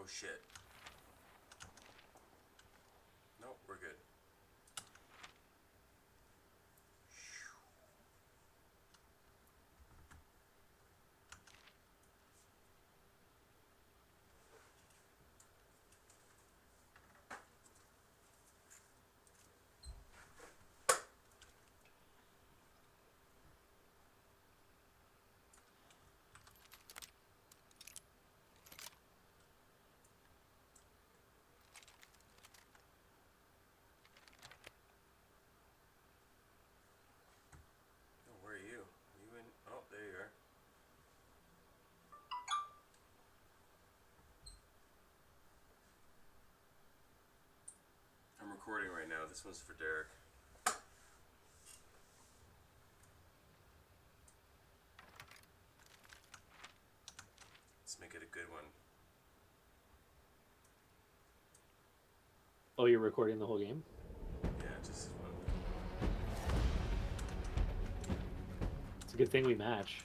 Oh shit. Nope, we're good. Oh, where are you? Are you in? Oh, there you are. I'm recording right now. This one's for Derek. Let's make it a good one. Oh, you're recording the whole game? Yeah, just one. It's a good thing we match.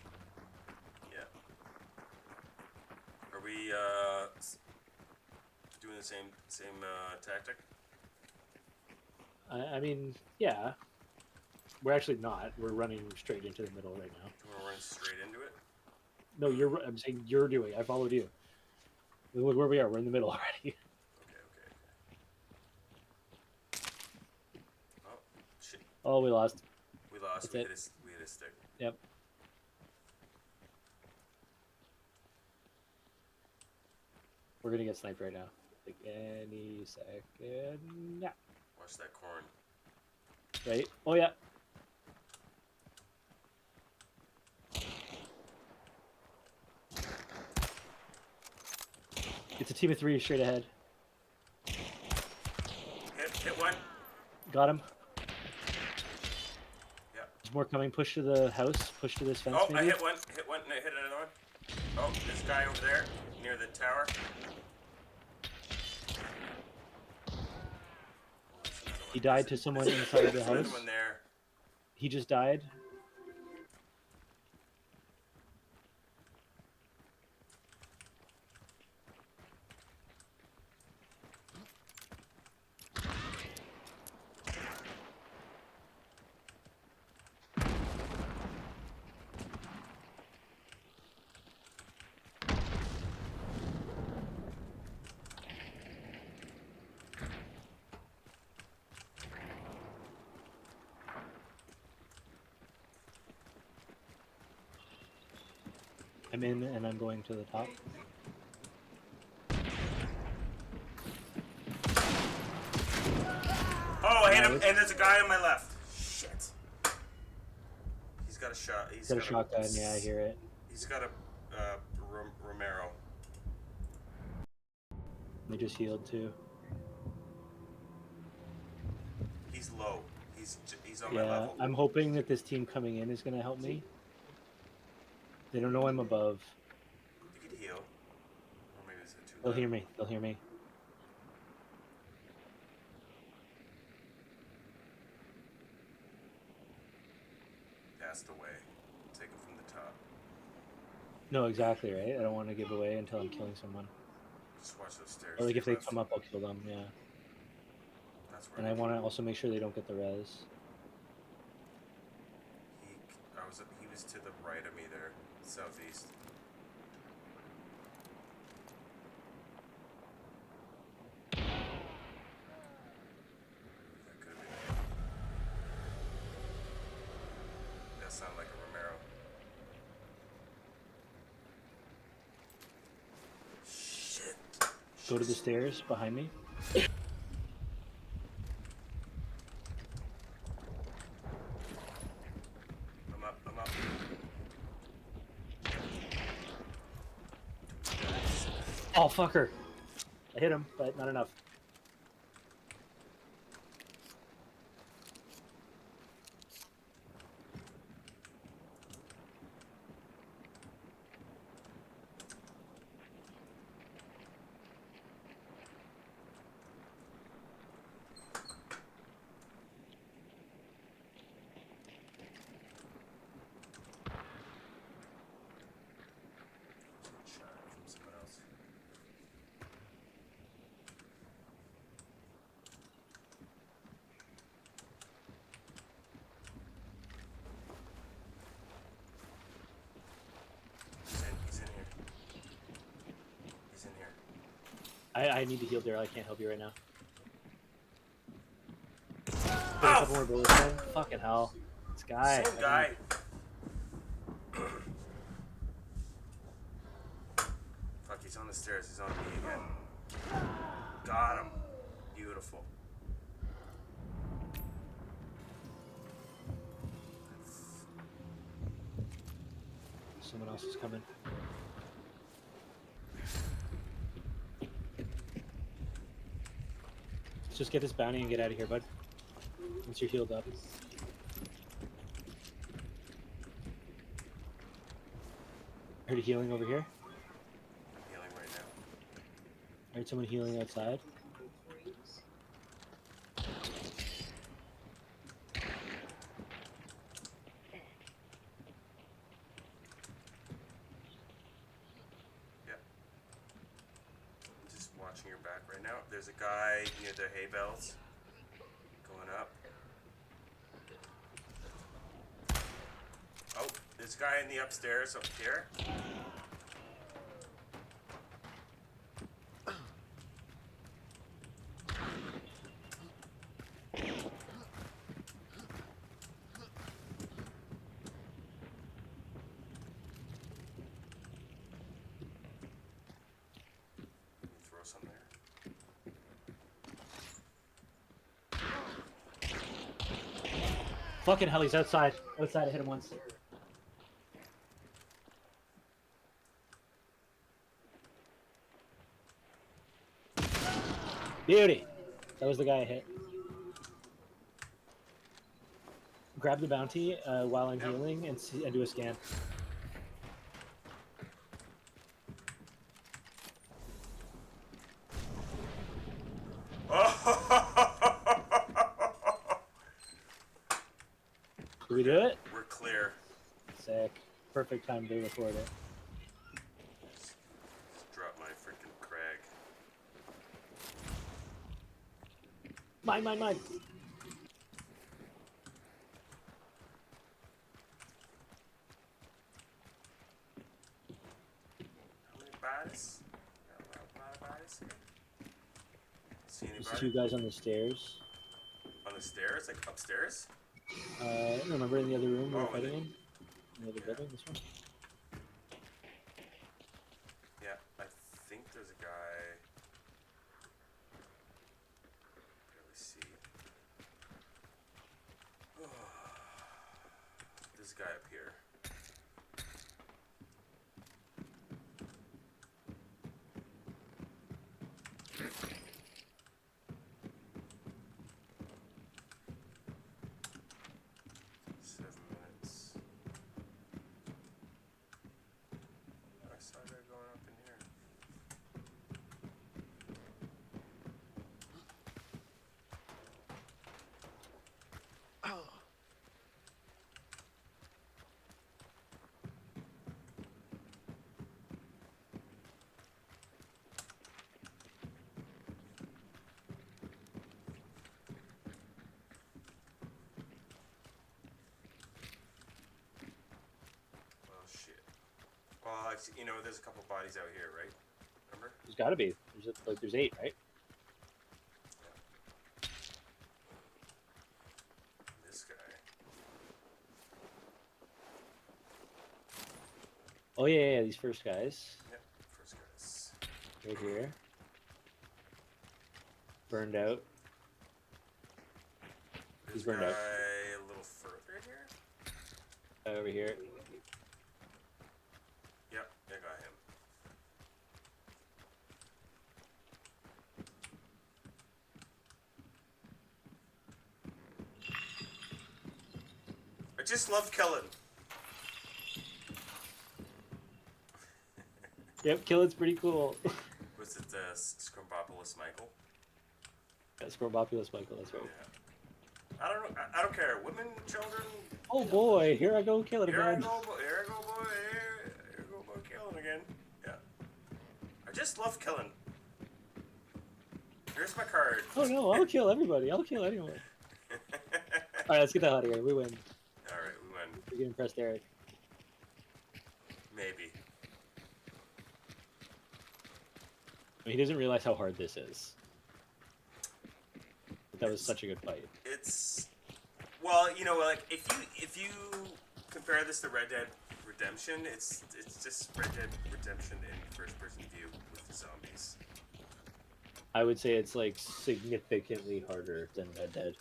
Yeah. Are we doing the same tactic? I mean, yeah. We're actually not. We're running straight into the middle right now. Do you want to run straight into it? No, I'm saying you're doing. I followed you. Look where we are. We're in the middle already. Okay. Oh shit. Oh, we lost. We lost. That's We it. hit a stick. Yep. We're gonna get sniped right now. Like any second. Yeah. Watch that corn. Right? Oh yeah. It's a team of 3 straight ahead. Hit one. Got him. Yeah. There's more coming. Push to the house. Push to this fence. Oh, maybe. I hit one. And I hit another one. Oh, this guy over there near the tower. He died to someone inside the house. Another one there. He just died. I'm in and I'm going to the top. Oh, I hit him, and there's a guy on my left. Shit. He's got a shot. He's got a shotgun. Yeah, I hear it. He's got a Romero. They just healed too. He's low. He's on Yeah, my level. I'm hoping that this team coming in is going to help me. They don't know I'm above. You could heal. Or maybe it's too They'll loud. hear me. They'll hear me. That's the way. Take it from the top. No, exactly right. I don't want to give away until I'm killing someone. Just watch those stairs. Or like if they come up, I'll kill them. Yeah. That's where. And I want to also make sure they don't get the res. He was to the right of me there, southeast. That could have been. That sounded like a Romero. Shit. Go to the stairs behind me. I'm up. Oh, fucker. I hit him, but not enough. I need to heal Daryl. I can't help you right now. Put a Oh! couple more bullets in. Fucking hell. This guy. Same guy. Fuck, he's on the stairs. He's on me again. Got him. Beautiful. Someone else is coming. Let's just get this bounty and get out of here, bud. Once you're healed up. I heard healing over here. I'm healing right now. I heard someone healing outside. Yep. I'm just watching your back right now. There's a guy near the hay bales. Going up. Oh, there's a guy in the upstairs up here. Throw some there. Fucking hell, he's outside. Outside, I hit him once. Beauty! That was the guy I hit. Grab the bounty while I'm healing and do a scan. Did we do it? We're clear. Sick. Perfect time to record it. Just drop my freaking Crag. Mine, mine, mine! How many bodies? Got a lot of bodies here. See There's anybody? 2 guys on the stairs. On the stairs? Like upstairs? Remember in the other room we were Oh, fighting in? In the other building, this one? Yeah, I think there's a guy. Barely see. There's a guy up here. I saw a guy going up in here. Oh shit. Well, you know, there's a couple bodies out here, right? Remember? There's gotta be. There's 8, right? This guy. Oh yeah, these first guys. Yep, first guys. Right here. Burned out. There's He's a burned guy out. a little further here. Over here. Yep, I got him. I just love killing. Yep, Killen's pretty cool. Was it Scrumbopolis Michael? That's Scorbopulous Michael, that's right. Yeah. I don't know. I don't care. Women, children. Oh boy, here I go killing Here I again. go, here I go, boy. Here I go, boy, killing again. Yeah. I just love killing. Here's my card. Oh no, I'll kill everybody. I'll kill anyone. Alright, let's get the hell out of here. We win. Alright, we win. We can impress Derek. Maybe. He doesn't realize how hard this is. But that was such a good fight. It's well, you know, like if you compare this to Red Dead Redemption, it's just Red Dead Redemption in first person view with the zombies. I would say it's like significantly harder than Red Dead.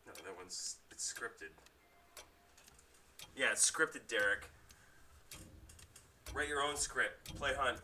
No, that one's it's scripted. Yeah, it's scripted, Derek. Write your own script. Play Hunt.